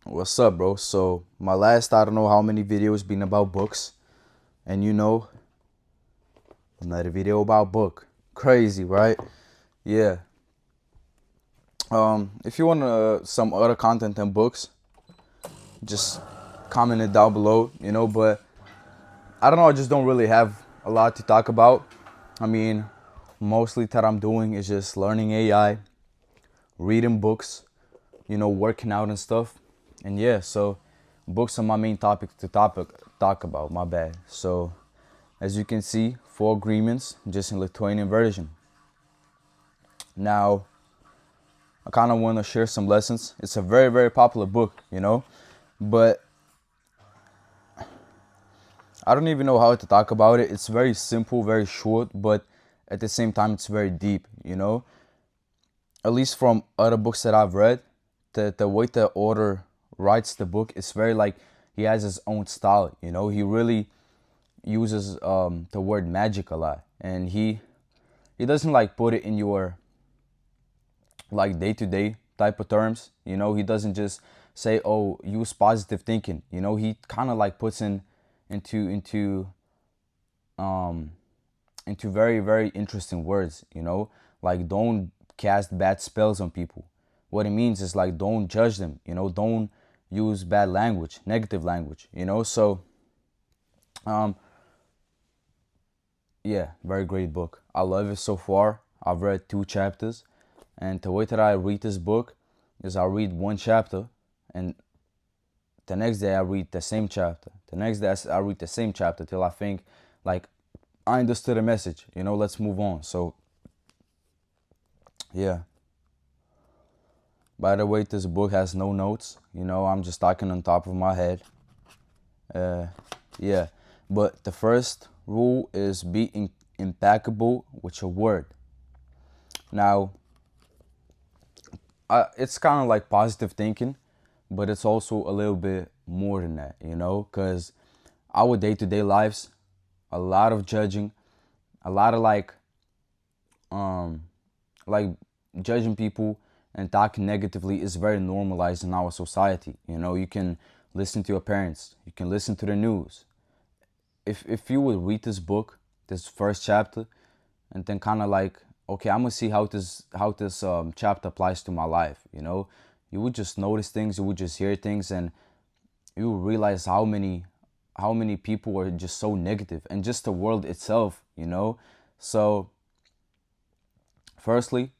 What's up, bro? So my last, I don't know how many videos been about books, and another video about book. Crazy, right? Yeah. If you want some other content than books, just comment it down below. But I don't know. I just don't really have a lot to talk about. I mean, mostly that I'm doing is just learning AI, reading books, working out and stuff. And yeah, so books are my main topic to talk about. My bad. So as you can see, four agreements, just in Lithuanian version. Now, I kind of want to share some lessons. It's a very, very popular book, but I don't even know how to talk about it. It's very simple, very short, but at the same time, it's very deep. At least from other books that I've read, the way the author writes the book is very like he has his own style. He really uses the word magic a lot, and he doesn't like put it in your like day-to-day type of terms. He doesn't just say, oh, use positive thinking. He kind of like puts in into um into very, very interesting words. Like, don't cast bad spells on people. What it means is like, don't judge them. Don't use bad language, negative language. So um yeah, very great book. I love it so far. I've read 2 chapters, and the way that I read this book is I read one chapter, and the next day I read the same chapter. The next day I read the same chapter till I think like I understood the message. Let's move on. So yeah. By the way, this book has no notes. I'm just talking on top of my head. Uh, yeah. But the first rule is be impeccable with your word. Now, it's kind of like positive thinking, but it's also a little bit more than that, because our day-to-day lives, a lot of judging, a lot of like judging people and talking negatively is very normalized in our society. You can listen to your parents, you can listen to the news. If you would read this book, this first chapter, and then kind of like, okay, I'm gonna see how this chapter applies to my life. You would just notice things, you would just hear things, and you will realize how many people are just so negative, and just the world itself. So firstly,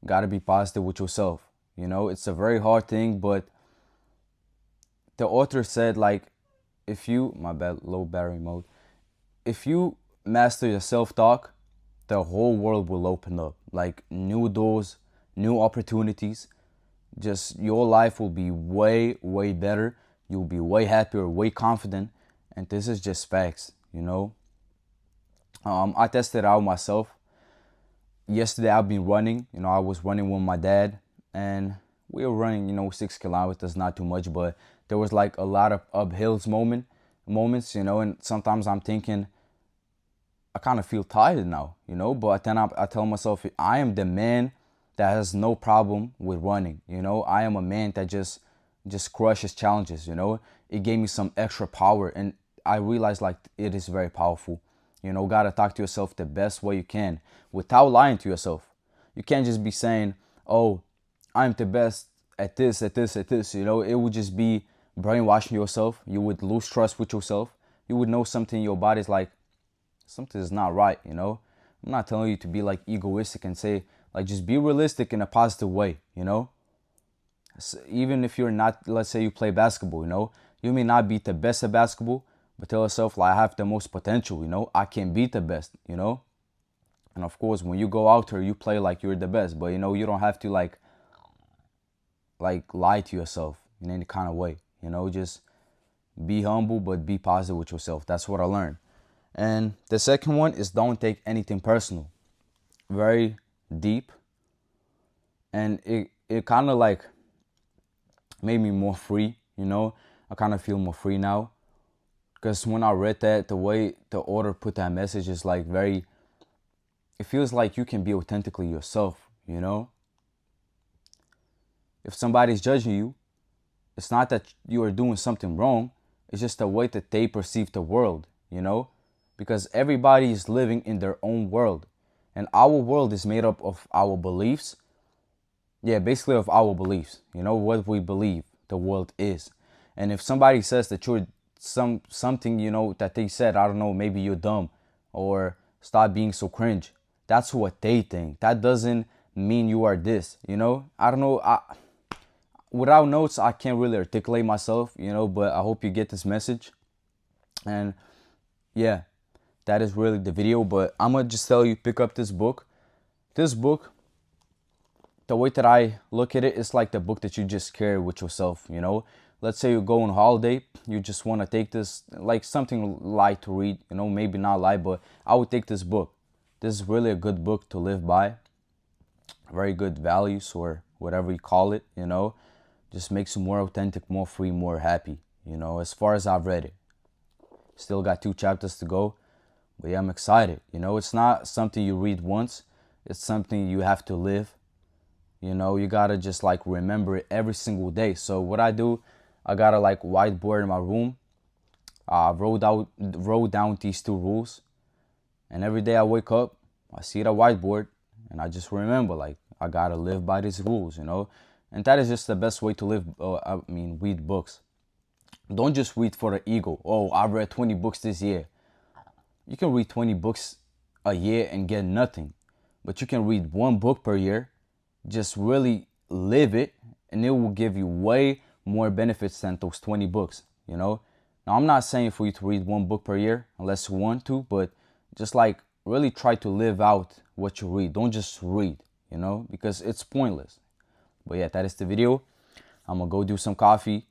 gotta be positive with yourself. It's a very hard thing, but the author said, like, if you, my bad, low battery mode, if you master your self-talk, the whole world will open up, like new doors, new opportunities. Just your life will be way, way better. You'll be way happier, way confident. And this is just facts. I tested out myself. Yesterday I've been running. I was running with my dad, and we were running, 6 kilometers, not too much, but there was like a lot of uphills moments, and sometimes I'm thinking, I kind of feel tired now. But then I tell myself, I am the man that has no problem with running. I am a man that just crushes challenges. It gave me some extra power, and I realized like it is very powerful. Gotta talk to yourself the best way you can without lying to yourself. You can't just be saying, oh, I'm the best at this, at this, at this. It would just be brainwashing yourself. You would lose trust with yourself. You would know something in your body's like, something is not right. I'm not telling you to be like egoistic and say, like, just be realistic in a positive way. Even if you're not, let's say you play basketball. You may not be the best at basketball, but tell yourself, like, I have the most potential. I can beat the best. And of course, when you go out there, you play like you're the best, but you don't have to like lie to yourself in any kind of way. Just be humble, but be positive with yourself. That's what I learned. And the second one is, don't take anything personal. Very deep. And it kind of like made me more free. I kind of feel more free now. Because when I read that, the way the author put that message is like very, it feels like you can be authentically yourself. If somebody's judging you, It's not that you are doing something wrong. It's just the way that they perceive the world, you know? Because everybody is living in their own world. And our world is made up of our beliefs. Yeah, basically of our beliefs. You know, what we believe the world is. And if somebody says that you're something, you know, that they said, I don't know, maybe you're dumb or stop being so cringe. That's what they think. That doesn't mean you are this, you know? I don't know. Without notes, I can't really articulate myself, you know, but I hope you get this message. And yeah, that is really the video. But I'm gonna just tell you, pick up this book. This book, the way that I look at it, it's like the book that you just carry with yourself, you know. Let's say you go on holiday, you just want to take this, like something light to read, you know, maybe not light, but I would take this book. This is really a good book to live by. Very good values, or whatever you call it, you know. Just makes you more authentic, more free, more happy, you know, as far as I've read it. Still got 2 chapters to go, but yeah, I'm excited. You know, it's not something you read once, it's something you have to live. You know, you gotta just like remember it every single day. So what I do, I got a like whiteboard in my room. I wrote down these 2 rules, and every day I wake up, I see the whiteboard, and I just remember like I gotta live by these rules, you know. And that is just the best way to live. Read books. Don't just read for the ego. Oh, I read 20 books this year. You can read 20 books a year and get nothing, but you can read 1 book per year. Just really live it, and it will give you way more benefits than those 20 books, you know. Now, I'm not saying for you to read 1 book per year unless you want to, but just like really try to live out what you read. Don't just read, you know, because it's pointless. But yeah, that is the video. I'm gonna go do some coffee,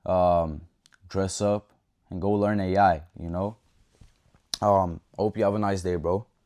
dress up, and go learn AI, you know. Hope you have a nice day, bro.